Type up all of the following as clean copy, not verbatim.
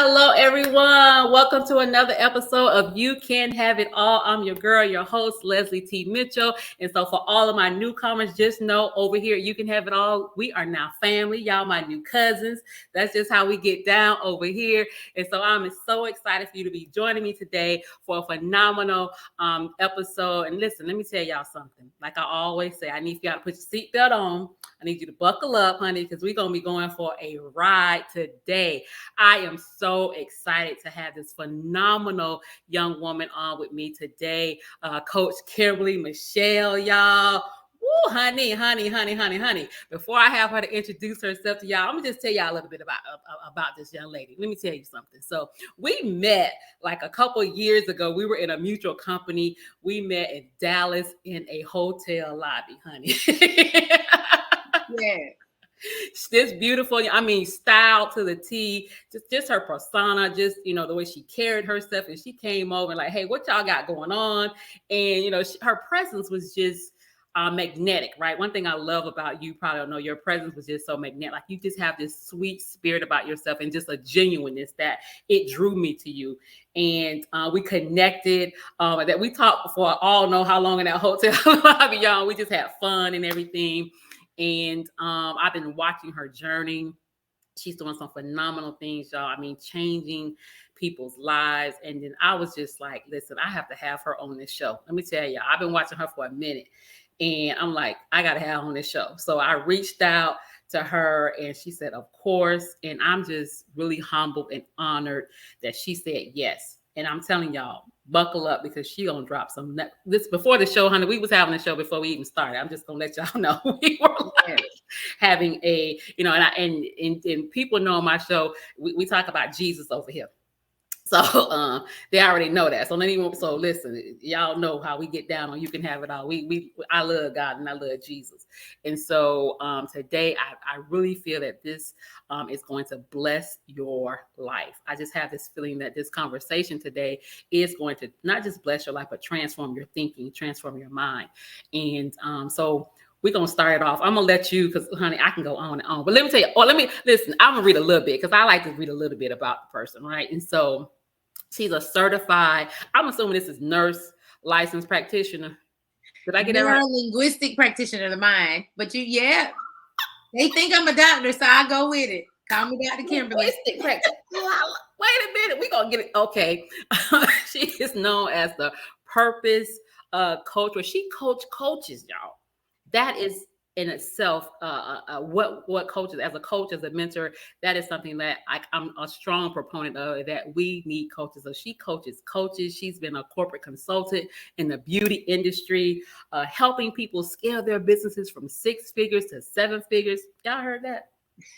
Hello, everyone. Welcome to another episode of You Can Have It All. I'm your girl, your host, Leslie T. Mitchell. And so for all of my newcomers, just know over here, You Can Have It All. We are now family. Y'all my new cousins. That's just how we get down over here. And so I'm so excited for you to be joining me today for a phenomenal episode. And listen, let me tell y'all something. Like I always say, I need y'all to put your seatbelt on. I need you to buckle up, honey, because we're going to be going for a ride today. I am so excited to have this phenomenal young woman on with me today, Coach Kimberly Michele, y'all. Woo, honey. Before I have her to introduce herself to y'all, I'm gonna just tell y'all a little bit about this young lady. Let me tell you something. So we met like a couple years ago. We were in a mutual company. We met in Dallas in a hotel lobby, honey. Yeah. This beautiful, I mean, style to the T, just her persona, just, the way she carried herself. And she came over and like, hey, what y'all got going on? And, her presence was just magnetic, right? One thing I love about you, probably don't know, your presence was just so magnetic. Like you just have this sweet spirit about yourself and just a genuineness that it drew me to you. And we connected, that we talked for all know how long in that hotel lobby, y'all. We just had fun and everything. And I've been watching her journey. She's doing some phenomenal things, y'all. I mean, changing people's lives. And then I was just like, listen, I have to have her on this show. Let me tell you, I've been watching her for a minute. And I'm like, I got to have her on this show. So I reached out to her and she said, of course. And I'm just really humbled and honored that she said yes. And I'm telling y'all, buckle up because she gonna drop some. This before the show, honey. We was having a show before we even started. I'm just gonna let y'all know we were like having a, and people know on my show we talk about Jesus over here. So they already know that. So listen, y'all know how we get down on You Can Have It All. I love God and I love Jesus. And so today I really feel that this is going to bless your life. I just have this feeling that this conversation today is going to not just bless your life, but transform your thinking, transform your mind. And so we're going to start it off. I'm going to let you, because, honey, I can go on and on. But let me tell you, listen, I'm going to read a little bit because I like to read a little bit about the person, right? And so she's a certified, I'm assuming this is nurse, licensed practitioner. Did I get that right? Linguistic practitioner of mine. But they think I'm a doctor, so I go with it. Call me Dr. Kimberly. Linguistic practitioner. Wait a minute. We're going to get it. Okay. She is known as the purpose coach, where she coaches, y'all. That is in itself, what coaches, as a coach, as a mentor, that is something that I'm a strong proponent of, that we need coaches. So she coaches coaches. She's been a corporate consultant in the beauty industry, helping people scale their businesses from 6 figures to 7 figures. Y'all heard that?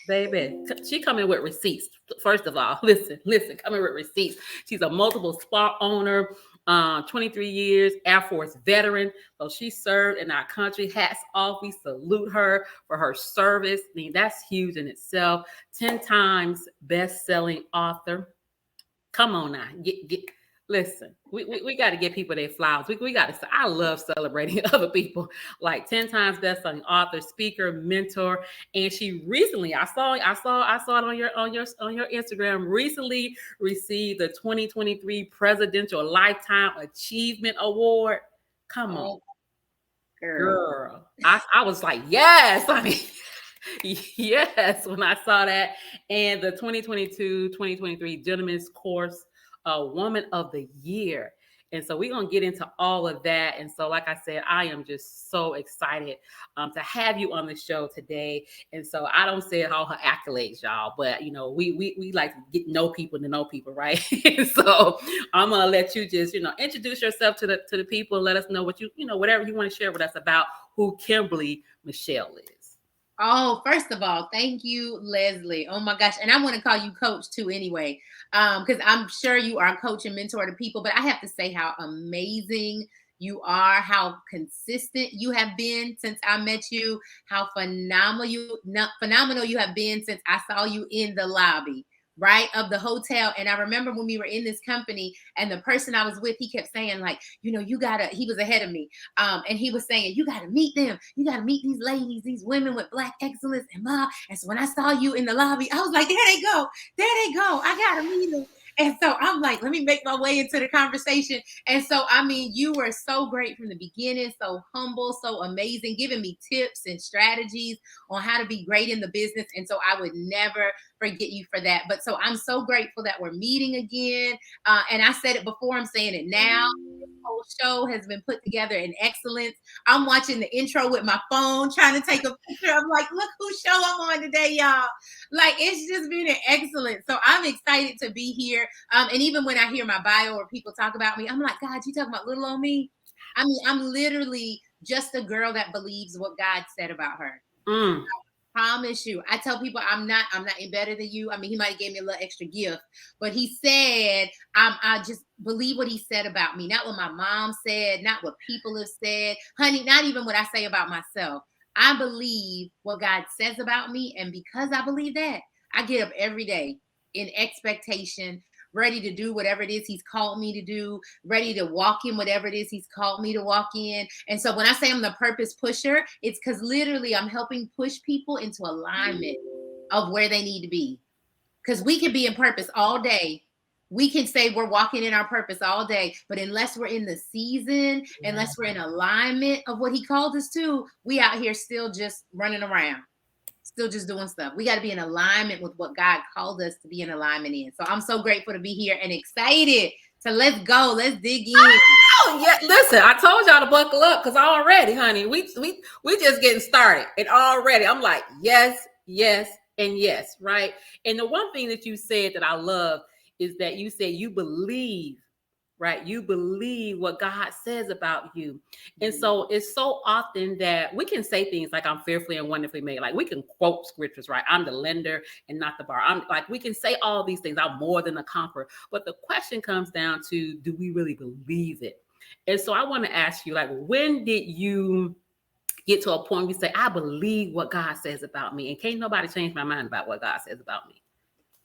Baby, she coming with receipts. First of all, listen, coming with receipts. She's a multiple spa owner, 23 years, Air Force veteran. So she served in our country. Hats off. We salute her for her service. I mean, that's huge in itself. 10 times best-selling author. Come on now. Listen, we got to give people their flowers. We got to. I love celebrating other people. Like 10 times best-selling author, speaker, mentor, and she recently, I saw it on your Instagram. Recently received the 2023 Presidential Lifetime Achievement Award. Come on, girl. I was like, yes. I mean. Yes, when I saw that. And the 2022-2023 Gentleman's Course Woman of the Year. And so we're going to get into all of that. And so, like I said, I am just so excited to have you on the show today. And so I don't say all her accolades, y'all, but, we like to know people, right? So I'm going to let you just, introduce yourself to the people and let us know what whatever you want to share with us about who Kimberly Michele is. Oh, first of all, thank you, Leslie. Oh my gosh. And I want to call you coach too anyway, because I'm sure you are a coach and mentor to people, but I have to say how amazing you are, how consistent you have been since I met you, how phenomenal you have been since I saw you in the lobby right, of the hotel. And I remember when we were in this company and the person I was with, he kept saying like, he was ahead of me. And he was saying, you gotta meet them. You gotta meet these ladies, these women with Black excellence and blah. And so when I saw you in the lobby, I was like, there they go. There they go. I gotta meet them. And so I'm like, let me make my way into the conversation. And so, I mean, you were so great from the beginning, so humble, so amazing, giving me tips and strategies on how to be great in the business. And so I would never forget you for that. But so I'm so grateful that we're meeting again. And I said it before, I'm saying it now. This whole show has been put together in excellence. I'm watching the intro with my phone, trying to take a picture. I'm like, look whose show I'm on today, y'all. Like, it's just been an excellent. So I'm excited to be here. And even when I hear my bio or people talk about me, I'm like, God, you talking about little old me? I mean, I'm literally just a girl that believes what God said about her. Promise you. I tell people I'm not any better than you. I mean, he might have gave me a little extra gift, but he said, I just believe what he said about me. Not what my mom said, not what people have said, honey, not even what I say about myself. I believe what God says about me. And because I believe that, I get up every day in expectation, ready to do whatever it is he's called me to do, ready to walk in whatever it is he's called me to walk in. And so when I say I'm the purpose pusher, it's because literally I'm helping push people into alignment of where they need to be. Because we can be in purpose all day. We can say we're walking in our purpose all day, but unless we're in the season, unless we're in alignment of what he called us to, we out here still just running around. Still just doing stuff. We got to be in alignment with what God called us to be in alignment in. So I'm so grateful to be here and excited to let's go. Let's dig in. Oh yeah, listen, I told y'all to buckle up because already, honey, we just getting started. And already I'm like, yes, yes, and yes, right? And the one thing that you said that I love is that you said you believe, right? You believe what God says about you. And so it's so often that we can say things like, I'm fearfully and wonderfully made. Like we can quote scriptures, right? I'm the lender and not the borrower. I'm like, we can say all these things. I'm more than a conqueror. But the question comes down to, do we really believe it? And so I want to ask you, like, when did you get to a point where you say, I believe what God says about me, and can't nobody change my mind about what God says about me?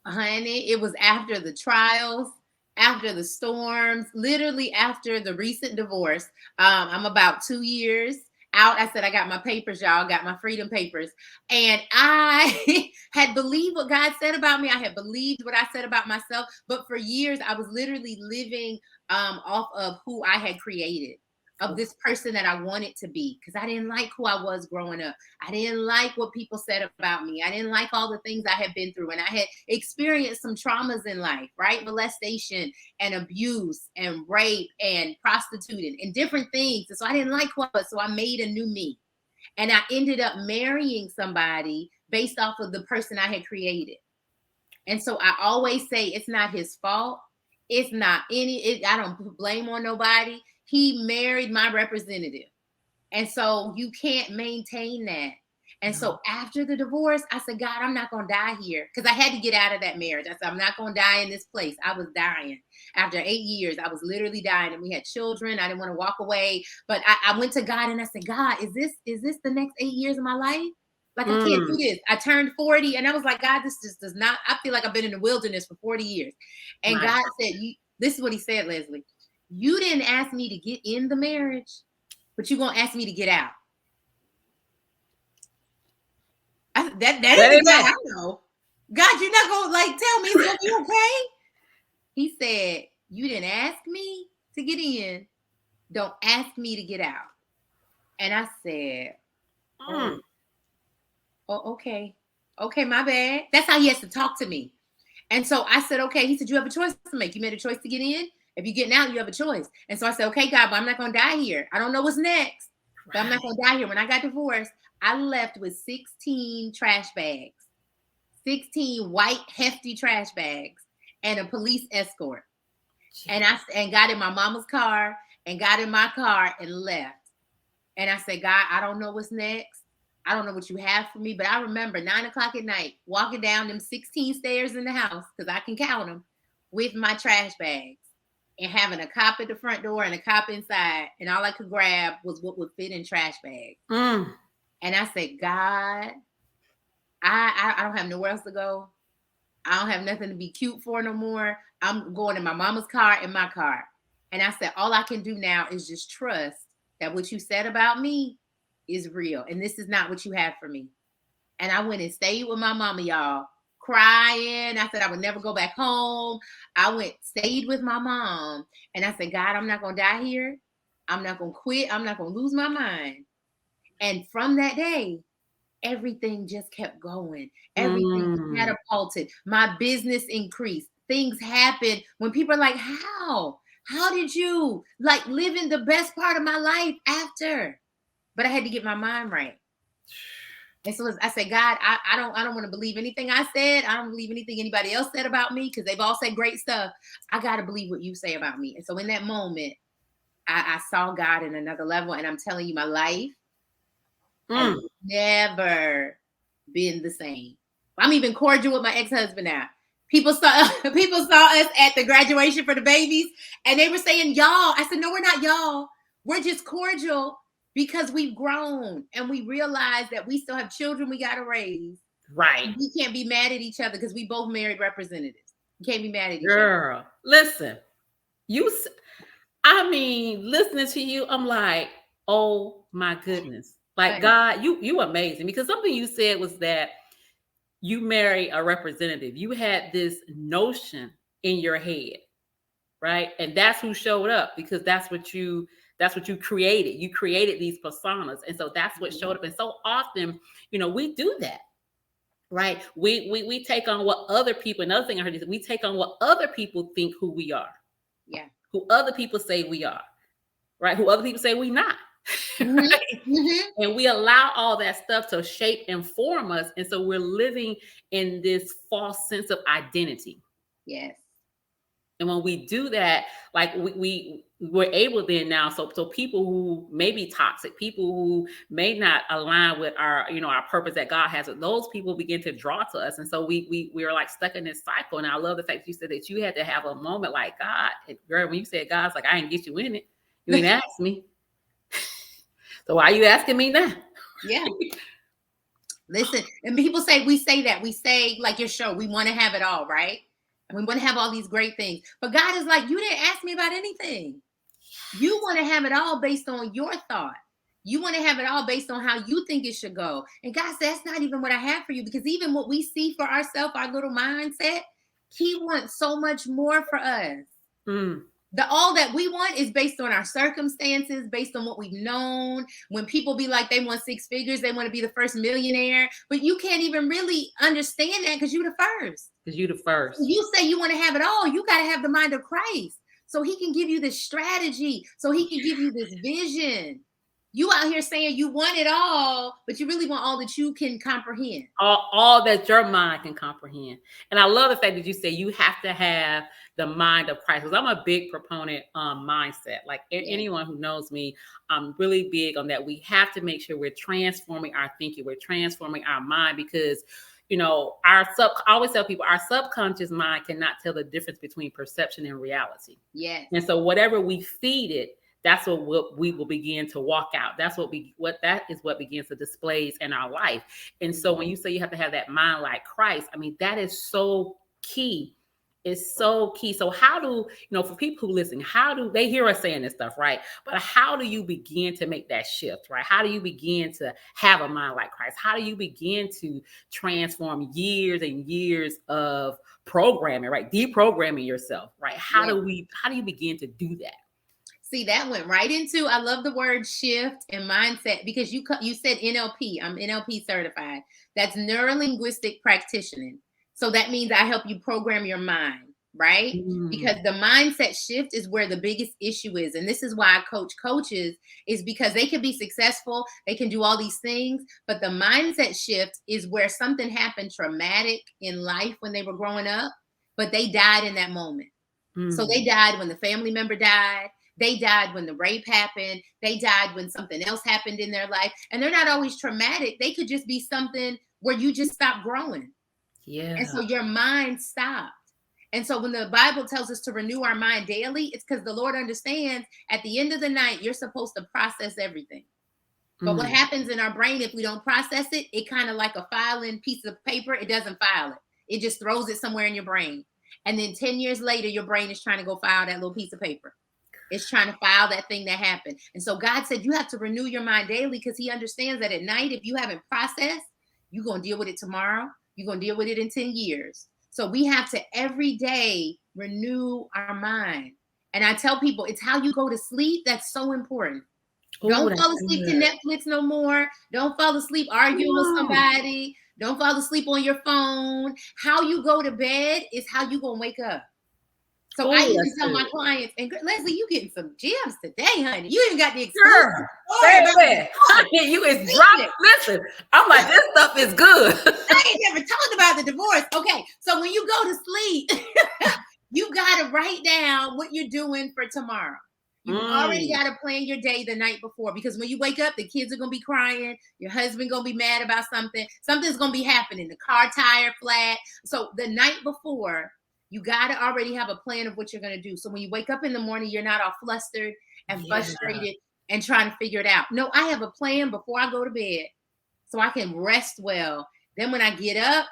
Honey, it was after the trials, after the storms, literally after the recent divorce. I'm about 2 years out. I said, I got my papers, y'all, got my freedom papers. And I had believed what God said about me. I had believed what I said about myself. But for years, I was literally living off of who I had created, of this person that I wanted to be, because I didn't like who I was growing up. I didn't like what people said about me. I didn't like all the things I had been through. And I had experienced some traumas in life, right? Molestation and abuse and rape and prostituting and different things. And so I didn't like who I was. So I made a new me. And I ended up marrying somebody based off of the person I had created. And so I always say it's not his fault. It's not I don't put blame on nobody. He married my representative. And so you can't maintain that. And so after the divorce, I said, God, I'm not going to die here. Because I had to get out of that marriage. I said, I'm not going to die in this place. I was dying. After 8 years, I was literally dying. And we had children. I didn't want to walk away. But I went to God and I said, God, is this the next 8 years of my life? Like, I can't do this. I turned 40 and I was like, God, this just does not, I feel like I've been in the wilderness for 40 years. And God said, this is what he said, Leslie. You didn't ask me to get in the marriage, but you're going to ask me to get out. That is the God I know. God, you're not going to like tell me it's going to be okay? He said, you didn't ask me to get in. Don't ask me to get out. And I said, oh, okay. Okay, my bad. That's how he has to talk to me. And so I said, okay. He said, you have a choice to make. You made a choice to get in. If you're getting out, you have a choice. And so I said, okay, God, but I'm not going to die here. I don't know what's next, but I'm not going to die here. When I got divorced, I left with 16 trash bags, 16 white, hefty trash bags, and a police escort. And I got in my mama's car and got in my car and left. And I said, God, I don't know what's next. I don't know what you have for me. But I remember 9:00 at night, walking down them 16 stairs in the house, because I can count them, with my trash bags and having a cop at the front door and a cop inside. And all I could grab was what would fit in trash bags. And I said, God, I don't have nowhere else to go. I don't have nothing to be cute for no more. I'm going in my mama's car and my car. And I said, all I can do now is just trust that what you said about me is real. And this is not what you have for me. And I went and stayed with my mama, y'all, crying. I said I would never go back home. I went, stayed with my mom. And I said, God, I'm not going to die here. I'm not going to quit. I'm not going to lose my mind. And from that day, everything just kept going. Everything catapulted. My business increased. Things happened when people are like, how? How did you like live in the best part of my life after? But I had to get my mind right. And so I said, God, I don't want to believe anything I said. I don't believe anything anybody else said about me because they've all said great stuff. I got to believe what you say about me. And so in that moment, I saw God in another level. And I'm telling you, my life has never been the same. I'm even cordial with my ex-husband now. People saw us at the graduation for the babies, and they were saying, y'all. I said, no, we're not y'all. We're just cordial because we've grown and we realize that we still have children we got to raise. Right. We can't be mad at each other because we both married representatives. You can't be mad at each other. Girl, listen, listening to you, I'm like, oh my goodness. Like, God, you amazing. Because something you said was that you marry a representative. You had this notion in your head, right? And that's who showed up because that's what you created. You created these personas. And so that's what showed up. And so often, we do that. Right. We take on what other people, another thing I heard is we take on what other people think who we are. Yeah. Who other people say we are. Right. Who other people say we not. Right? And we allow all that stuff to shape and form us. And so we're living in this false sense of identity. Yes. And when we do that, like we're able then now, so people who may be toxic, people who may not align with our purpose that God has, those people begin to draw to us. And so we are like stuck in this cycle. And I love the fact that you said that you had to have a moment like, God, girl, when you said God's like, I didn't get you in it. You didn't ask me. So why are you asking me now? Yeah. Listen, and people say, we say like your show, we want to have it all, right? And we want to have all these great things. But God is like, you didn't ask me about anything. You want to have it all based on your thought. You want to have it all based on how you think it should go. And God said, that's not even what I have for you. Because even what we see for ourselves, our little mindset, he wants so much more for us. All that we want is based on our circumstances, based on what we've known. When people be like, they want 6 figures, they want to be the first millionaire, but you can't even really understand that because you're the first. Because you're the first. You say you want to have it all, you got to have the mind of Christ. So he can give you this strategy, so he can give you this vision. You out here saying you want it all, but you really want all that you can comprehend. All that your mind can comprehend. And I love the fact that you say you have to have the mind of Christ. Because I'm a big proponent mindset. Like anyone who knows me, I'm really big on that. We have to make sure we're transforming our thinking. We're transforming our mind because, I always tell people our subconscious mind cannot tell the difference between perception and reality. Yes. And so whatever we feed it, that's what we will begin to walk out. That is what begins to displays in our life. And so when you say you have to have that mind like Christ, I mean, that is so key. It's so key. So how do, for people who listen, how do they hear us saying this stuff, right? But how do you begin to make that shift, right? How do you begin to have a mind like Christ? How do you begin to transform years and years of programming, right? Deprogramming yourself, right? How do you begin to do that? See, that went right into, I love the word shift and mindset because you said NLP. I'm NLP certified. That's neuro-linguistic practitioning. So that means I help you program your mind, right? Because the mindset shift is where the biggest issue is. And this is why I coach coaches, is because they can be successful. They can do all these things. But the mindset shift is where something happened traumatic in life when they were growing up, but they died in that moment. So they died when the family member died. They died when the rape happened. They died when something else happened in their life. And they're not always traumatic. They could just be something where you just stopped growing. Yeah. And so your mind stopped. And so when the Bible tells us to renew our mind daily, it's because the Lord understands at the end of the night, you're supposed to process everything. But what happens in our brain, if we don't process it, it kind of like a filing piece of paper, it doesn't file it. It just throws it somewhere in your brain. And then 10 years later, your brain is trying to go file that little piece of paper. It's trying to file that thing that happened. And so God said you have to renew your mind daily, because he understands that at night, if you haven't processed, you're going to deal with it tomorrow. You're going to deal with it in 10 years. So we have to every day renew our mind. And I tell people, it's how you go to sleep that's so important. Don't fall asleep to Netflix no more. Don't fall asleep arguing with somebody. Don't fall asleep on your phone. How you go to bed is how you going to wake up. So I even tell my clients, and Leslie, you getting some gems today, honey. You even got the exclusive. You is dropping. Listen, I'm like, this stuff is good. I ain't never talked about the divorce. Okay, so when you go to sleep, you got to write down what you're doing for tomorrow. You already got to plan your day the night before, because when you wake up, the kids are going to be crying. Your husband going to be mad about something. Something's going to be happening. The car tire flat. So the night before, you got to already have a plan of what you're going to do. So when you wake up in the morning, you're not all flustered and frustrated and trying to figure it out. No, I have a plan before I go to bed so I can rest well. Then when I get up,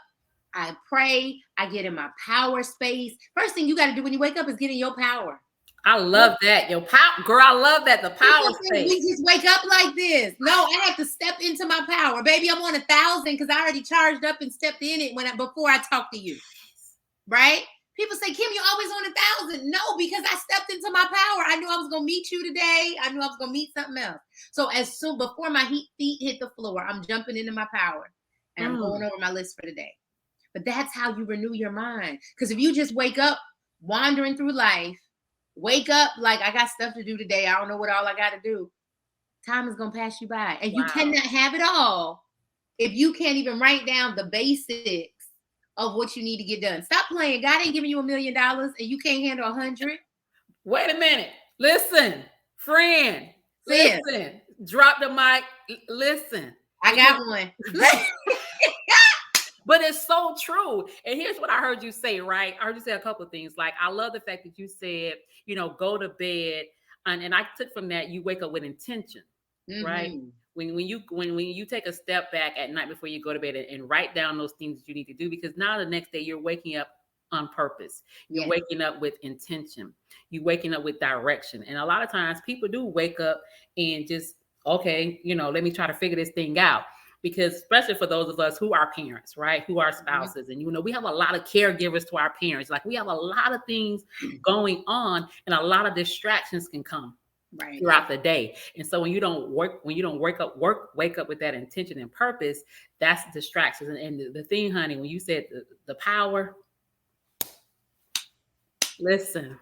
I pray. I get in my power space. First thing you got to do when you wake up is get in your power. I love that. Your power, girl, I love that. The power space. We just wake up like this. No, I have to step into my power. Baby, I'm on 1,000 because I already charged up and stepped in it before I talk to you. Right? People say, Kim, you're always on 1,000. No, because I stepped into my power. I knew I was going to meet you today. I knew I was going to meet something else. So before my feet hit the floor, I'm jumping into my power and I'm going over my list for the day. But that's how you renew your mind. Because if you just wake up wandering through life, wake up like I got stuff to do today, I don't know what all I got to do, time is going to pass you by. And you cannot have it all if you can't even write down the basics of what you need to get done. Stop playing. God ain't giving you $1 million and you can't handle 100. Wait a minute. Listen, friend. Listen. Drop the mic. Listen. I got one. But it's so true. And here's what I heard you say, right? I heard you say a couple of things. Like, I love the fact that you said, go to bed. And I took from that, you wake up with intention, right? When you take a step back at night before you go to bed and write down those things that you need to do, because now the next day you're waking up on purpose. You're waking up with intention. You're waking up with direction. And a lot of times people do wake up and just, okay, let me try to figure this thing out. Because especially for those of us who are parents, right? Who are spouses. And, we have a lot of caregivers to our parents. Like, we have a lot of things going on and a lot of distractions can come throughout the day. And so when you don't wake up with that intention and purpose, that's distractions. And the thing, honey, when you said the power, listen.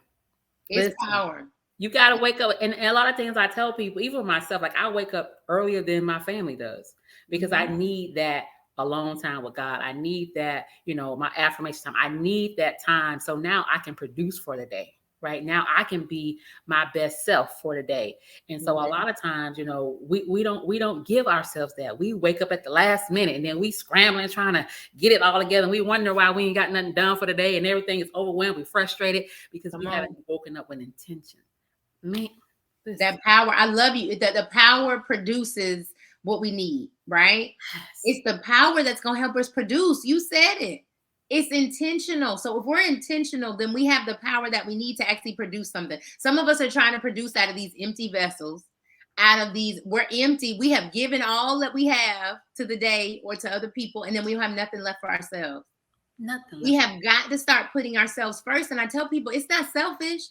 Power. You got to wake up. And a lot of things I tell people, even myself, like, I wake up earlier than my family does, because I need that alone time with God. I need that, my affirmation time. I need that time. So now I can produce for the day. Right now I can be my best self for the day. And so a lot of times, we don't give ourselves that. We wake up at the last minute and then we scrambling, trying to get it all together. And we wonder why we ain't got nothing done for the day and everything is overwhelmed. We're frustrated because we haven't woken up with intention. Man, that power. I love you. The power produces what we need, right? Yes. It's the power that's going to help us produce. You said it. It's intentional. So if we're intentional, then we have the power that we need to actually produce something. Some of us are trying to produce out of these empty vessels, we're empty. We have given all that we have to the day or to other people, and then we have nothing left for ourselves. Nothing. We have got to start putting ourselves first. And I tell people, it's not selfish.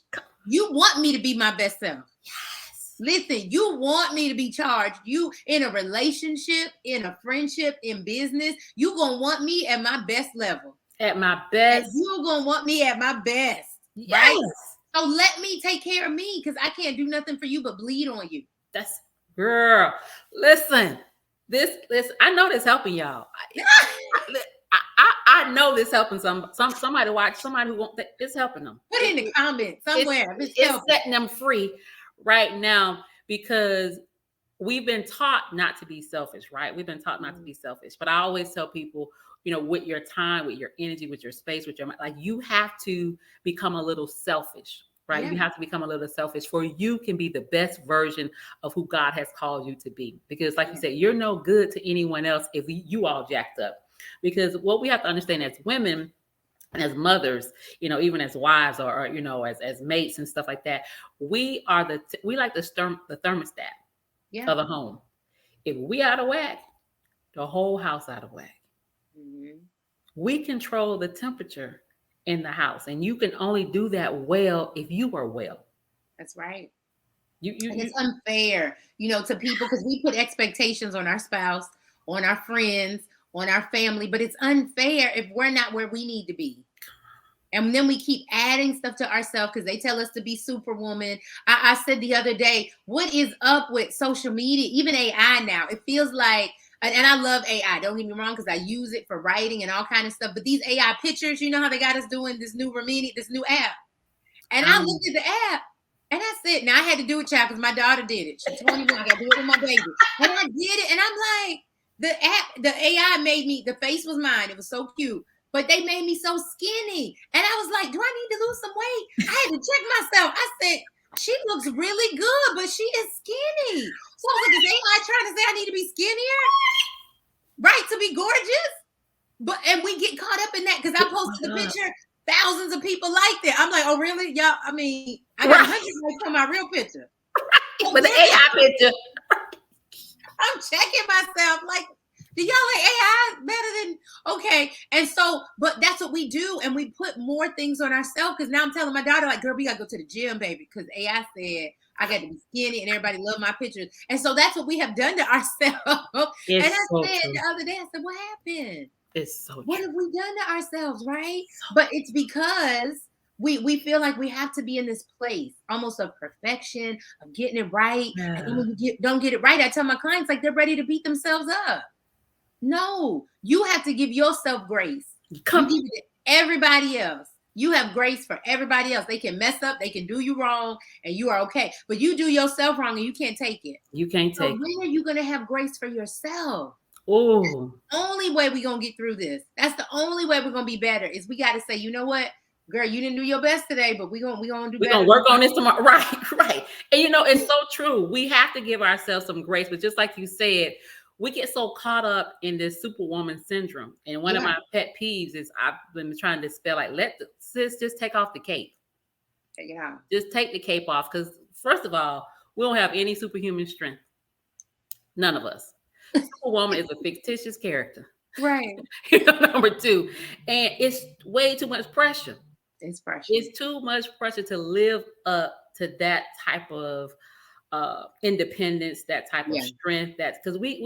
You want me to be my best self. Yes. Listen, you want me to be charged. You in a relationship, in a friendship, in business, you going to want me at my best level. At my best. You're going to want me at my best. Yes. Right? So let me take care of me, because I can't do nothing for you but bleed on you. That's, girl, listen, I know this helping y'all. I know this helping somebody watch, somebody who won't, it's helping them. Put it in the comments somewhere. It's setting them free right now, because we've been taught not to be selfish, right? We've been taught not to be selfish. But I always tell people, with your time, with your energy, with your space, with your mind, like, you have to become a little selfish, right? Yeah. You have to become a little selfish for you can be the best version of who God has called you to be. Because like you said, you're no good to anyone else if you all jacked up. Because what we have to understand as women and as mothers, even as wives or as mates and stuff like that, we like the thermostat Yeah. of the home. If we out of whack, the whole house out of whack. Mm-hmm. We control the temperature in the house, and you can only do that well if you are well. That's right. You you And you it's unfair, to people because we put expectations on our spouse, on our friends, on our family, but it's unfair if we're not where we need to be. And then we keep adding stuff to ourselves because they tell us to be superwoman. I said the other day, what is up with social media, even AI now? It feels like, and I love AI, don't get me wrong, because I use it for writing and all kind of stuff. But these AI pictures, how they got us doing this new Remini, this new app. And I um, looked at the app and I said, now I had to do it, child, because my daughter did it. She's 21. I got to do it with my baby. And I did it. And I'm like, the AI made me, the face was mine. It was so cute. But they made me so skinny. And I was like, do I need to lose some weight? I had to check myself. I said, she looks really good, but she is skinny. So I was like, is AI trying to say I need to be skinnier? Right, to be gorgeous? And we get caught up in that because I posted the picture. Thousands of people liked it. I'm like, oh, really? Y'all, I mean, I got 100 likes on my real picture. with the AI picture. I'm checking myself. Like, do y'all like AI better than okay? And so, but that's what we do, and we put more things on ourselves. Because now I'm telling my daughter, like, girl, we gotta go to the gym, baby, because AI said I got to be skinny, and everybody love my pictures. And so that's what we have done to ourselves. It's and I so said true. the other day, I said, what happened? It's so What true. have we done to ourselves, right? But it's because we feel like we have to be in this place almost of perfection, of getting it right. Yeah. And then when you don't get it right, I tell my clients like they're ready to beat themselves up. No, you have to give yourself grace. You give it to everybody else. You have grace for everybody else. They can mess up, they can do you wrong, and you are okay. But you do yourself wrong and you can't take it. You can't So take when are you going to have grace for yourself? Oh, Only way we're gonna get through this. That's the only way we're gonna be better is we gotta say, you know what, girl, you didn't do your best today, but we're gonna do we're better. gonna work on this tomorrow. Right. And it's so true. We have to give ourselves some grace, but just like you said, we get so caught up in this superwoman syndrome. And one of my pet peeves is I've been trying to spell like let the sis just take off the cape. Yeah. Just take the cape off. Because first of all, we don't have any superhuman strength. None of us. Superwoman is a fictitious character. Right. Number two. And it's way too much pressure. It's pressure. It's too much pressure to live up to that type of independence, that type of strength. That's because we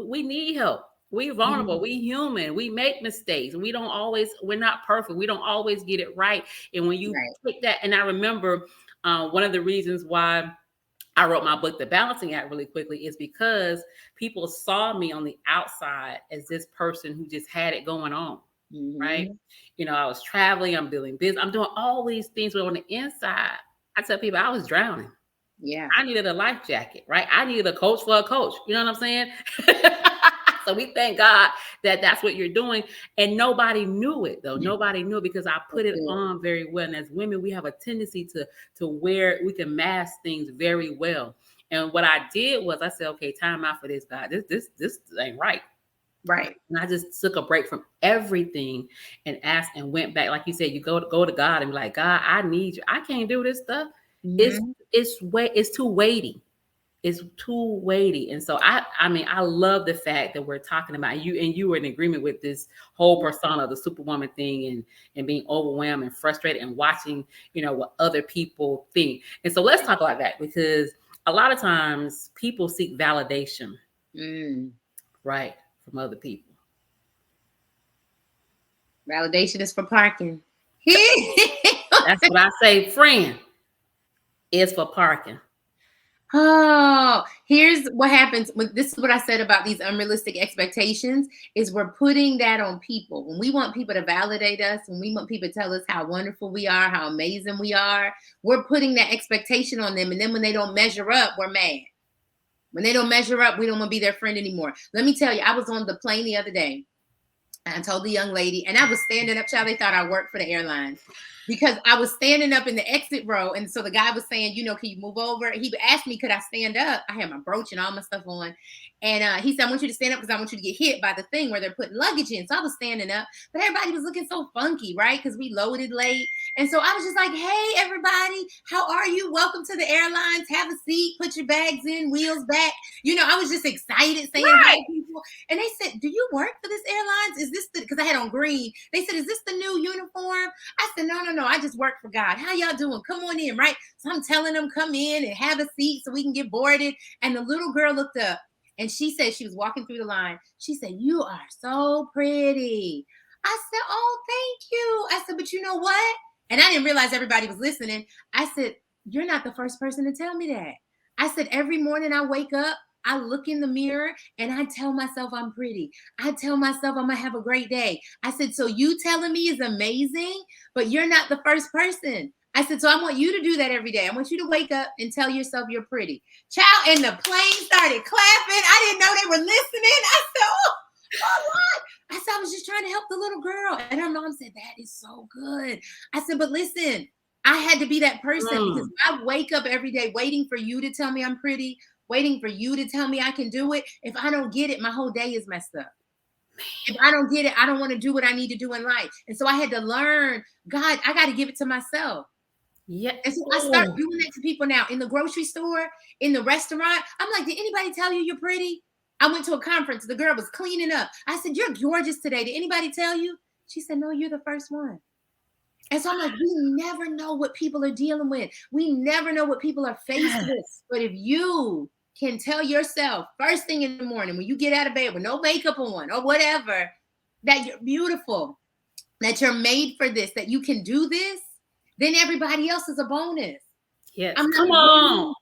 need help. We vulnerable. We human. We make mistakes. We're not perfect. We don't always get it right. And when you take that, and I remember one of the reasons why I wrote my book, The Balancing Act, really quickly is because people saw me on the outside as this person who just had it going on. Right. I was traveling, I'm doing business, I'm doing all these things, but on the inside, I tell people I was drowning. Yeah. I needed a life jacket, right? I needed a coach for a coach. You know what I'm saying? So we thank God that that's what you're doing. And nobody knew it though. Nobody knew it because I put it on very well. And as women, we have a tendency to we can mask things very well. And what I did was I said, okay, time out for this, God. This ain't right. Right. And I just took a break from everything and asked and went back. Like you said, you go to God and be like, God, I need you. I can't do this stuff. It's too weighty. It's too weighty. And so I love the fact that we're talking about you, and you were in agreement with this whole persona, the superwoman thing, and being overwhelmed and frustrated and watching, what other people think. And so let's talk about that, because a lot of times people seek validation, right, from other people. Validation is for parking. That's what I say, friend. It's for parking. Oh, here's what happens when this is what I said about these unrealistic expectations is we're putting that on people. When we want people to validate us, when we want people to tell us how wonderful we are, how amazing we are, we're putting that expectation on them. And then when they don't measure up, we're mad. When they don't measure up, we don't want to be their friend anymore. Let me tell you, I was on the plane the other day. And I told the young lady, and I was standing up, child, they thought I worked for the airlines because I was standing up in the exit row. And so the guy was saying, can you move over? He asked me, could I stand up? I had my brooch and all my stuff on. And he said, I want you to stand up because I want you to get hit by the thing where they're putting luggage in. So I was standing up, but everybody was looking so funky, right? Because we loaded late. And so I was just like, hey, everybody, how are you? Welcome to the airlines. Have a seat, put your bags in, wheels back. I was just excited saying hi to people. And they said, do you work for this airlines? Is this because I had on green? They said, is this the new uniform? I said, no. I just work for God. How y'all doing? Come on in, right? So I'm telling them, come in and have a seat so we can get boarded. And the little girl looked up and she said, she was walking through the line. She said, you are so pretty. I said, oh, thank you. I said, but you know what? And I didn't realize everybody was listening. I said, you're not the first person to tell me that. I said, every morning I wake up, I look in the mirror and I tell myself I'm pretty. I tell myself I'm going to have a great day. I said, so you telling me is amazing, but you're not the first person. I said, so I want you to do that every day. I want you to wake up and tell yourself you're pretty. Child, and the plane started clapping. I didn't know they were listening. I said, oh, what? I said, I was just trying to help the little girl. And her mom said, that is so good. I said, but listen, I had to be that person because I wake up every day waiting for you to tell me I'm pretty, waiting for you to tell me I can do it. If I don't get it, my whole day is messed up. If I don't get it, I don't want to do what I need to do in life. And so I had to learn, God, I got to give it to myself. Yeah. And so I start doing that to people now in the grocery store, in the restaurant. I'm like, did anybody tell you you're pretty? I went to a conference. The girl was cleaning up. I said, you're gorgeous today. Did anybody tell you? She said, no, you're the first one. And so I'm like, we never know what people are dealing with. We never know what people are faced with. But if you can tell yourself first thing in the morning, when you get out of bed with no makeup on or whatever, that you're beautiful, that you're made for this, that you can do this, then everybody else is a bonus. Yes. I'm not Come on.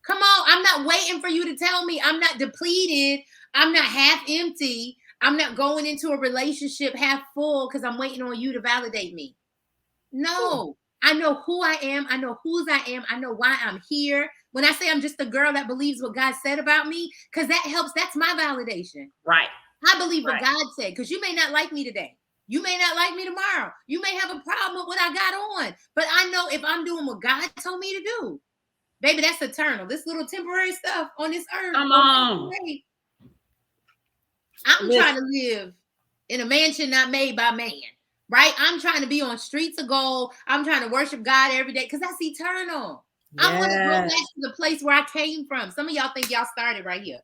Come on. I'm not waiting for you to tell me I'm not depleted. I'm not half empty. I'm not going into a relationship half full because I'm waiting on you to validate me. No, I know who I am. I know whose I am. I know why I'm here. When I say I'm just a girl that believes what God said about me, because that helps. That's my validation. Right. I believe what God said, because you may not like me today. You may not like me tomorrow. You may have a problem with what I got on. But I know if I'm doing what God told me to do, baby, that's eternal. This little temporary stuff on this earth. Come on. I'm trying to live in a mansion not made by man, right? I'm trying to be on streets of gold. I'm trying to worship God every day because that's eternal. Yes. I want to go back to the place where I came from. Some of y'all think y'all started right here.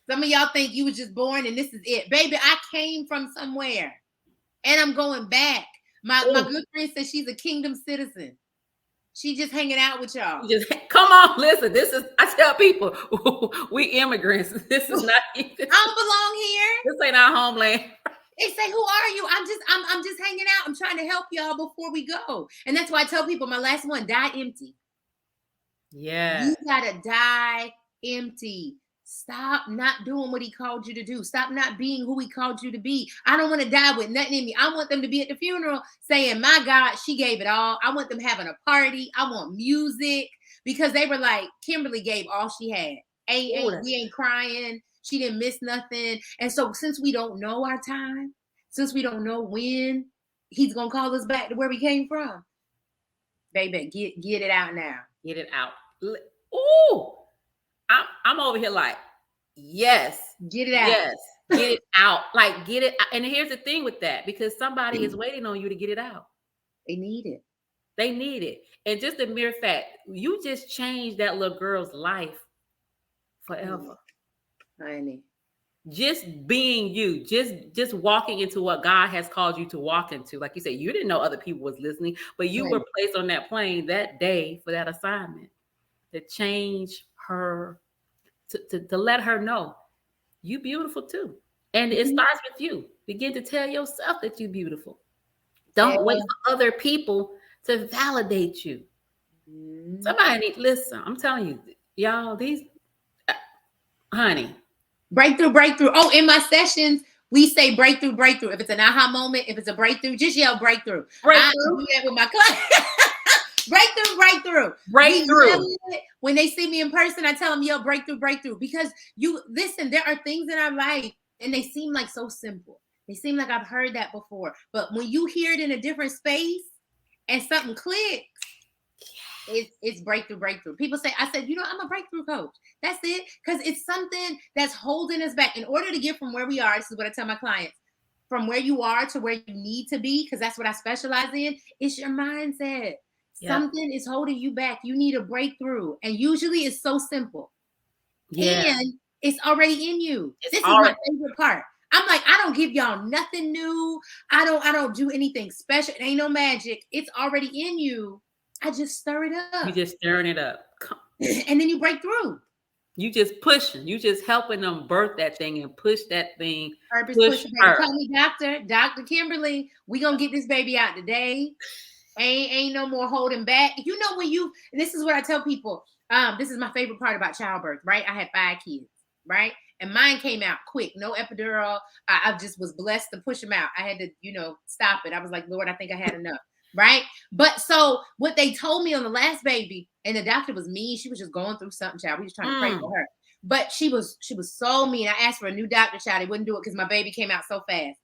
Some of y'all think you was just born and this is it. Baby, I came from somewhere and I'm going back. My good friend says she's a kingdom citizen. She just hanging out with y'all. Just come on, listen. This is, I tell people, we immigrants. This is not. I don't belong here. This ain't our homeland. They say, "Who are you?" I'm just hanging out. I'm trying to help y'all before we go, and that's why I tell people my last one: die empty. Yeah, you gotta die empty. Stop not doing what he called you to do. Stop not being who he called you to be. I don't want to die with nothing in me. I want them to be at the funeral saying, my God, she gave it all. I want them having a party. I want music because they were like, Kimberly gave all she had. We ain't crying. She didn't miss nothing. And so since we don't know our time, since we don't know when he's going to call us back to where we came from, baby, get it out now. Get it out. Ooh. I'm over here like, yes. Get it out. Yes. Get it out. Like, get it out. And here's the thing with that, because somebody is waiting on you to get it out. They need it. They need it. And just the mere fact, you just changed that little girl's life forever. Honey. Just being you, just walking into what God has called you to walk into. Like you said, you didn't know other people was listening, but you were placed on that plane that day for that assignment to change her, to let her know you beautiful too. And it starts with you. Begin to tell yourself that you're beautiful. Don't wait for other people to validate you. Somebody need, listen, I'm telling you, y'all, these, honey. Breakthrough. Oh, in my sessions, we say breakthrough. If it's an aha moment, if it's a breakthrough, just yell breakthrough. I do that with my clients. Breakthrough. When they see me in person, I tell them, yo, breakthrough. Because you listen, there are things in our life and they seem like so simple. They seem like I've heard that before. But when you hear it in a different space and something clicks, It's breakthrough. People say, I said, I'm a breakthrough coach. That's it. Because it's something that's holding us back. In order to get from where we are, this is what I tell my clients, from where you are to where you need to be, because that's what I specialize in, it's your mindset. Yep. Something is holding you back. You need a breakthrough. And usually it's so simple. Yeah. And it's already in you. It's This is my already. favorite part. I'm like, I don't give y'all nothing new. I don't do anything special. It ain't no magic. It's already in you. I just stir it You up. just stirring it up. And then you break through. You just pushing. You just helping them birth that thing and push that thing. Purpose Push pusher, baby. her. Call me Dr. Kimberly. We gonna get this baby out today. Ain't no more holding back. This is what I tell people. This is my favorite part about childbirth, right? I had 5 kids, right? And mine came out quick, no epidural. I just was blessed to push them out. I had to, stop it. I was like, Lord, I think I had enough, right? But so what they told me on the last baby, and the doctor was mean. She was just going through something, child. We was trying to pray for her. But she was so mean. I asked for a new doctor, child. They wouldn't do it because my baby came out so fast.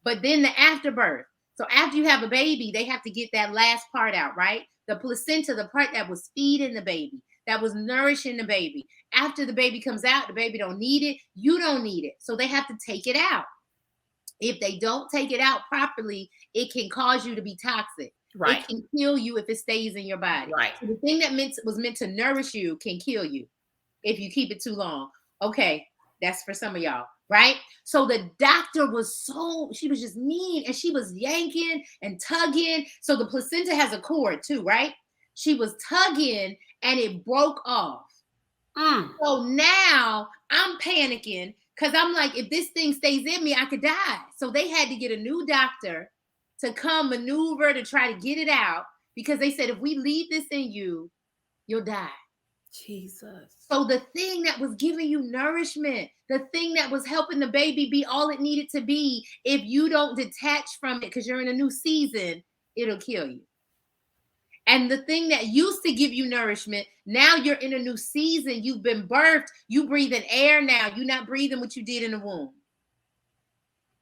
But then the afterbirth. So after you have a baby, they have to get that last part out, right? The placenta, the part that was feeding the baby, that was nourishing the baby. After the baby comes out, the baby don't need it. You don't need it. So they have to take it out. If they don't take it out properly, it can cause you to be toxic. Right. It can kill you if it stays in your body. Right. So the thing that was meant to nourish you can kill you if you keep it too long. Okay, that's for some of y'all, right? So the doctor she was just mean, and she was yanking and tugging. So the placenta has a cord too, right? She was tugging and it broke off. So now I'm panicking because I'm like, if this thing stays in me, I could die. So they had to get a new doctor to come maneuver to try to get it out, because they said, if we leave this in you, you'll die. Jesus. So the thing that was giving you nourishment, the thing that was helping the baby be all it needed to be, if you don't detach from it because you're in a new season, it'll kill you. And the thing that used to give you nourishment, now you're in a new season. You've been birthed. You breathe in air now. You're not breathing what you did in the womb.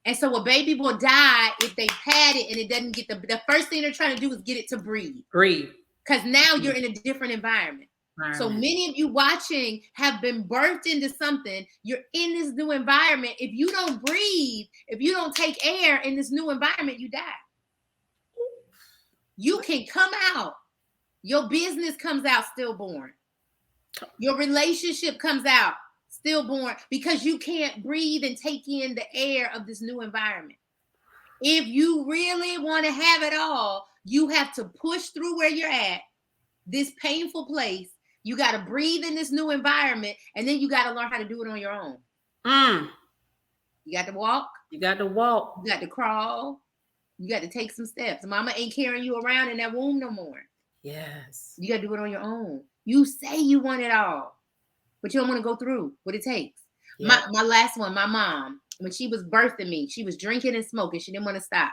And so a baby will die if they pad it and it doesn't get the first thing they're trying to do is get it to breathe. Because now you're in a different environment. So many of you watching have been birthed into something. You're in this new environment. If you don't breathe, if you don't take air in this new environment, you die. You can come out. Your business comes out stillborn. Your relationship comes out stillborn because you can't breathe and take in the air of this new environment. If you really want to have it all, you have to push through where you're at, this painful place. You got to breathe in this new environment, and then you got to learn how to do it on your own. You got to walk. You got to walk. You got to crawl. You got to take some steps. Mama ain't carrying you around in that womb no more. Yes. You got to do it on your own. You say you want it all, but you don't want to go through what it takes. Yeah. My last one, my mom, when she was birthing me, she was drinking and smoking. She didn't want to stop.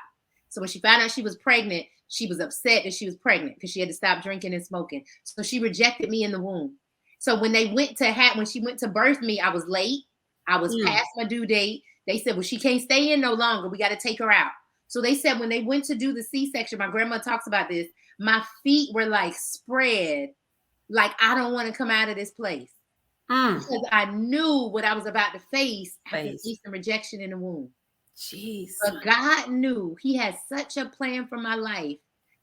So when she found out she was pregnant, she was upset that she was pregnant because she had to stop drinking and smoking. So she rejected me in the womb. So when she went to birth me, I was late. I was past my due date. They said, well, she can't stay in no longer. We got to take her out. So they said when they went to do the C-section, my grandma talks about this, my feet were like spread, like I don't want to come out of this place. Because I knew what I was about to face after some rejection in the womb. Jeez. But God knew He had such a plan for my life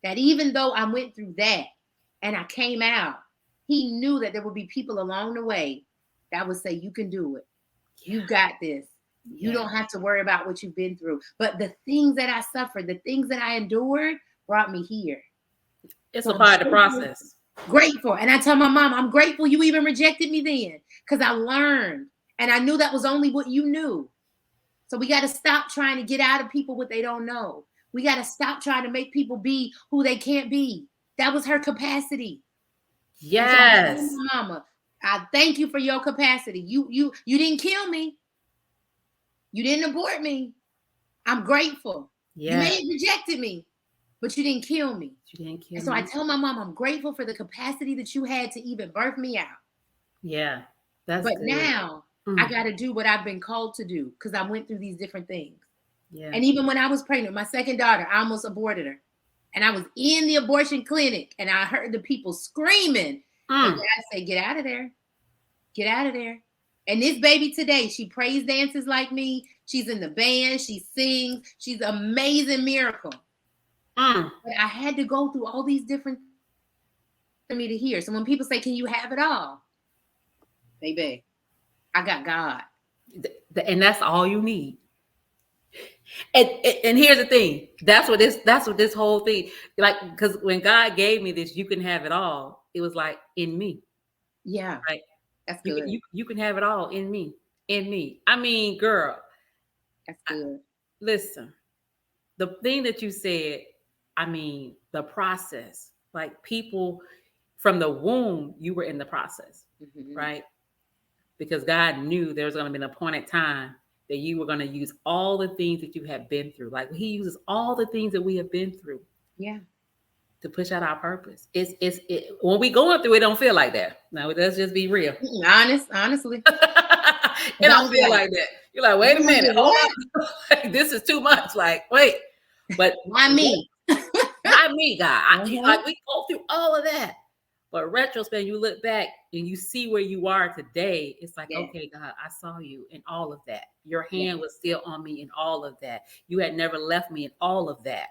that even though I went through that and I came out, He knew that there would be people along the way that would say, you can do it. You got this. You don't have to worry about what you've been through. But the things that I suffered, the things that I endured brought me here. It's a part of the process. Grateful. And I tell my mom, I'm grateful you even rejected me then, because I learned and I knew that was only what you knew. So we got to stop trying to get out of people what they don't know. We got to stop trying to make people be who they can't be. That was her capacity. Yes. So Mama, I thank you for your capacity. You didn't kill me. You didn't abort me. I'm grateful. Yeah. You may have rejected me, but you didn't kill me. So I tell my mom, I'm grateful for the capacity that you had to even birth me out. Yeah. But good. Now I got to do what I've been called to do because I went through these different things. Yeah. And even when I was pregnant, my second daughter, I almost aborted her. And I was in the abortion clinic and I heard the people screaming. And God said, get out of there. Get out of there. And this baby today, she praise dances like me. She's in the band. She sings. She's an amazing miracle. But I had to go through all these different things for me to hear. So when people say, can you have it all? Baby, I got God. And that's all you need. And here's the thing. That's what this whole thing, like, because when God gave me this, you can have it all. It was like in me. Yeah. Right. That's good. You can have it all in me. In me. I mean, girl. That's good. Listen, the thing that you said, I mean, the process, like people from the womb, you were in the process, right? Because God knew there was going to be an appointed time that you were going to use all the things that you have been through. Like he uses all the things that we have been through. Yeah. To push out our purpose. When we going through it, don't feel like that. Now let's just be real. Honestly. It don't feel like that. You're like, wait a minute. Hold on. This is too much. Like, wait. But why me? Not me, God. Like we go through all of that. But retrospect, you look back and you see where you are today. It's like, okay, God, I saw you in all of that. Your hand was still on me in all of that. You had never left me in all of that.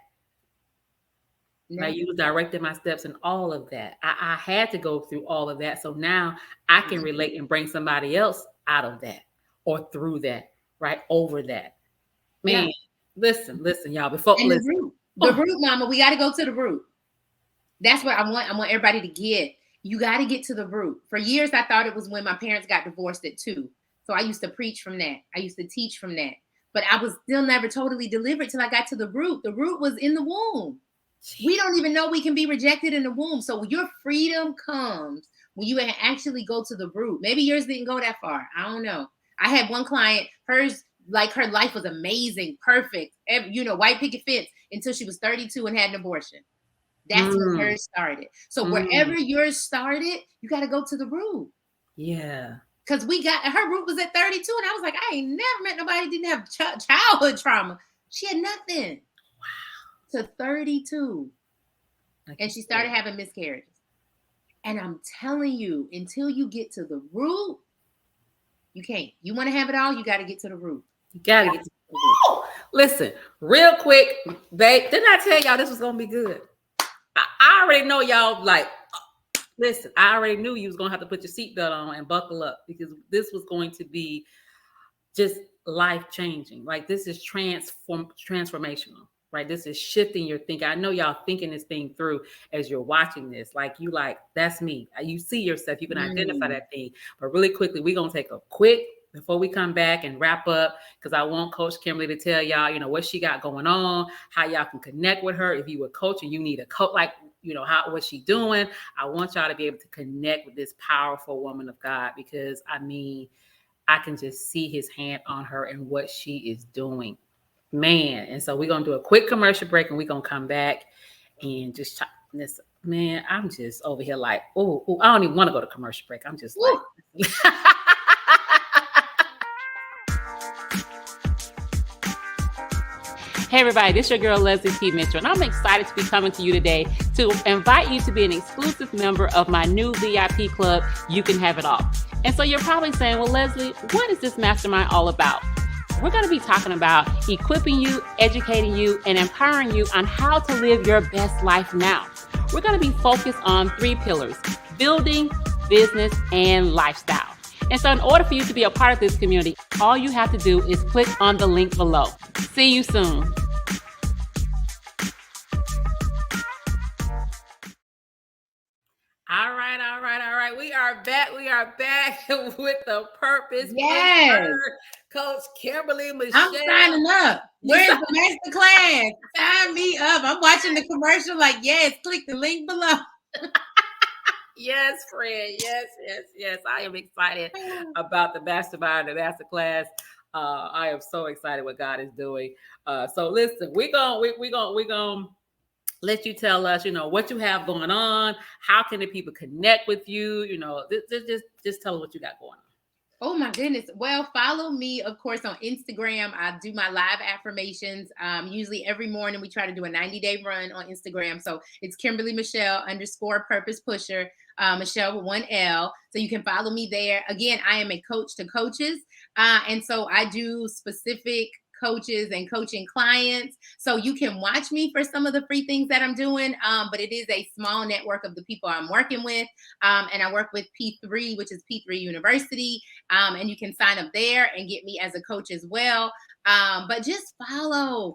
Right? You directed my steps in all of that. I had to go through all of that. So now I can relate and bring somebody else out of that or through that, right? Over that. Man, listen, y'all. Before and the root, mama, we got to go to the root. That's what I want everybody to get. You got to get to the root. For years, I thought it was when my parents got divorced at 2. So I used to preach from that. I used to teach from that. But I was still never totally delivered till I got to the root. The root was in the womb. We don't even know we can be rejected in the womb. So your freedom comes when you actually go to the root. Maybe yours didn't go that far. I don't know. I had one client, her life was amazing, perfect, white picket fence until she was 32 and had an abortion. That's when hers started. So wherever yours started, you got to go to the root. Yeah. Because her root was at 32. And I was like, I ain't never met nobody who didn't have childhood trauma. She had nothing. Wow. To 32. And she started having miscarriages. And I'm telling you, until you get to the root, you can't. You want to have it all, you got to get to the root. You got to get to the root. Listen, real quick, babe, didn't I tell y'all this was going to be good? I already know y'all like, listen, I already knew you was going to have to put your seatbelt on and buckle up because this was going to be just life-changing. Like this is transformational, right? This is shifting your thinking. I know y'all thinking this thing through as you're watching this. Like you like, that's me. You see yourself. You can identify that thing. But really quickly, we're going to take a quick before we come back and wrap up, because I want Coach Kimberly to tell y'all, what she got going on, how y'all can connect with her. If you were coaching, you need a coach, like, what she doing. I want y'all to be able to connect with this powerful woman of God, because I can just see his hand on her and what she is doing, man. And so we're going to do a quick commercial break and we're going to come back and just talk this, man. I'm just over here like, oh, I don't even want to go to commercial break. I'm just like, Hey everybody, this is your girl Leslie P. Mitchell, and I'm excited to be coming to you today to invite you to be an exclusive member of my new VIP club, You Can Have It All. And so you're probably saying, well, Leslie, what is this mastermind all about? We're going to be talking about equipping you, educating you, and empowering you on how to live your best life now. We're going to be focused on 3 pillars: building, business, and lifestyle. And so in order for you to be a part of this community, all you have to do is click on the link below. See you soon. All right. We are back with the purpose. Yes. Coach Kimberly Michele. I'm signing up. Where's the master class? Sign me up. I'm watching the commercial like, yes, click the link below. Yes, friend. Yes. I am excited about the mastermind, the master class. I am so excited what God is doing. So listen, we're gonna let you tell us, what you have going on. How can the people connect with you? Just tell us what you got going on. Oh my goodness. Well, follow me, of course, on Instagram. I do my live affirmations. Usually every morning we try to do a 90-day run on Instagram. So it's Kimberly Michele _ purpose pusher. Michelle with one L. So you can follow me there. Again, I am a coach to coaches. And so I do specific coaches and coaching clients. So you can watch me for some of the free things that I'm doing. But it is a small network of the people I'm working with. And I work with P3, which is P3 University. And you can sign up there and get me as a coach as well. But just follow.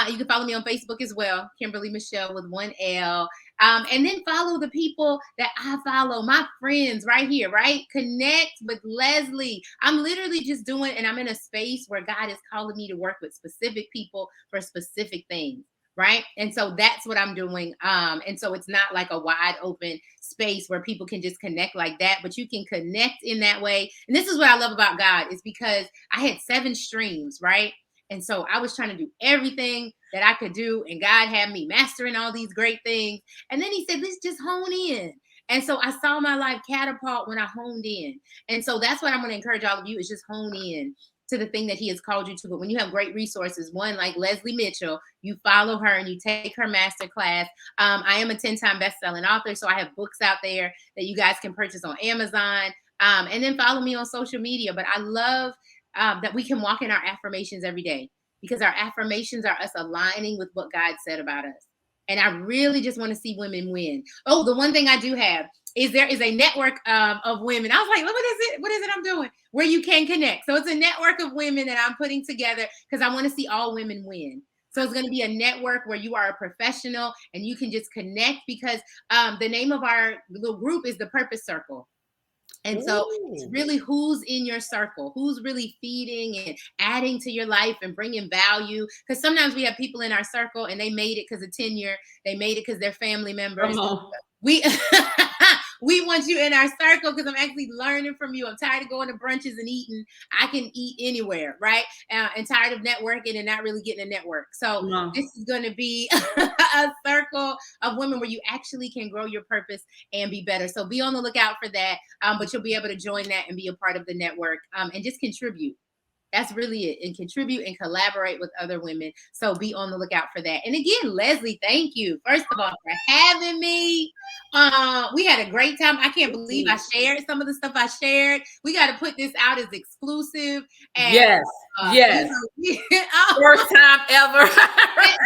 You can follow me on Facebook as well, Kimberly Michele with one L. And then follow the people that I follow, my friends right here, right? Connect with Leslie. I'm literally just doing, and I'm in a space where God is calling me to work with specific people for specific things. Right. And so that's what I'm doing. And so it's not like a wide open space where people can just connect like that, but you can connect in that way. And this is what I love about God, is because I had 7 streams, right? And so I was trying to do everything that I could do, and God had me mastering all these great things. And then he said, let's just hone in. And so I saw my life catapult when I honed in. And so that's what I'm going to encourage all of you, is just hone in to the thing that he has called you to. But when you have great resources, one like Leslie Mitchell, you follow her and you take her master class. I am a 10-time best-selling author, so I have books out there that you guys can purchase on Amazon. And then follow me on social media. But I love that we can walk in our affirmations every day, because our affirmations are us aligning with what God said about us. And I really just want to see women win. Oh, the one thing I do have is there is a network of women. I was like, what is it? What is it I'm doing? Where you can connect. So it's a network of women that I'm putting together because I want to see all women win. So it's going to be a network where you are a professional and you can just connect, because the name of our little group is the Purpose Circle. And so it's really who's in your circle, who's really feeding and adding to your life and bringing value. Because sometimes we have people in our circle and they made it because of tenure. They made it because they're family members. We we want you in our circle because I'm actually learning from you. I'm tired of going to brunches and eating. I can eat anywhere, right? And tired of networking and not really getting a network. So this is going to be a circle of women where you actually can grow your purpose and be better. So be on the lookout for that. But you'll be able to join that and be a part of the network and just contribute. That's really it. And contribute and collaborate with other women. So be on the lookout for that. And again, Leslie, thank you, first of all, for having me. We had a great time. I can't believe I shared some of the stuff I shared. We got to put this out as exclusive. And, yes. First time ever.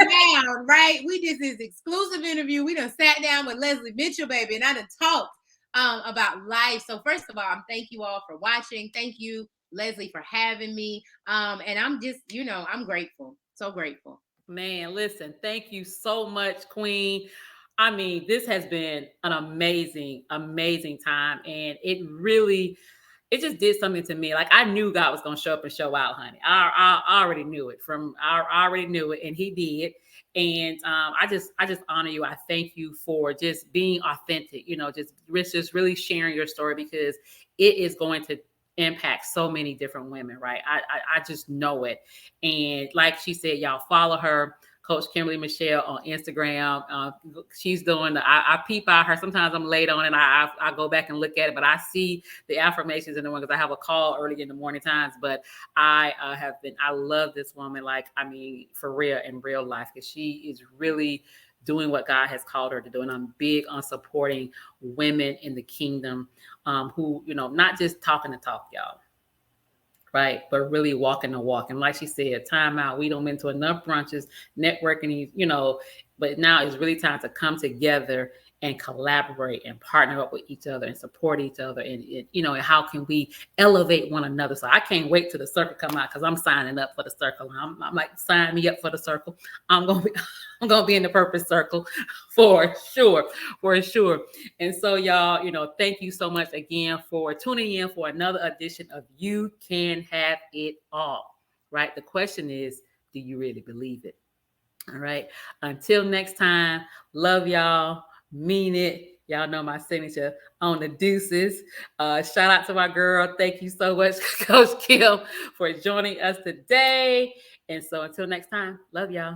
down, right? We did this exclusive interview. We done sat down with Leslie Mitchell, baby, and I done talked about life. So first of all, thank you all for watching. Thank you, Leslie, for having me. And I'm just, I'm grateful. So grateful. Man, listen, thank you so much, Queen. I mean, this has been an amazing, amazing time. And it just did something to me. Like, I knew God was going to show up and show out, honey. I already knew it I already knew it, and he did. And I just honor you. I thank you for just being authentic, just really sharing your story, because it is going to impact so many different women, right? I just know it. And like she said, y'all follow her, Coach Kimberly Michele, on Instagram. She's doing I peep out her. Sometimes I'm late on it. I go back and look at it, but I see the affirmations in the one, because I have a call early in the morning times. But I love this woman, like, I mean, for real, in real life, because she is really doing what God has called her to do. And I'm big on supporting women in the kingdom who, not just talking the talk, y'all, right? But really walking the walk. And like she said, time out. We don't been to enough brunches, networking, but now it's really time to come together and collaborate and partner up with each other and support each other. And and how can we elevate one another? So I can't wait till the circle come out, because I'm signing up for the circle. I'm like, sign me up for the circle. I'm going to be in the Purpose Circle for sure. And so y'all, thank you so much again for tuning in for another edition of You Can Have It All, right? The question is, do you really believe it? All right. Until next time, love y'all. Mean it. Y'all know my signature on the deuces. Shout out to my girl. Thank you so much, Coach Kim, for joining us today. And so until next time, love y'all.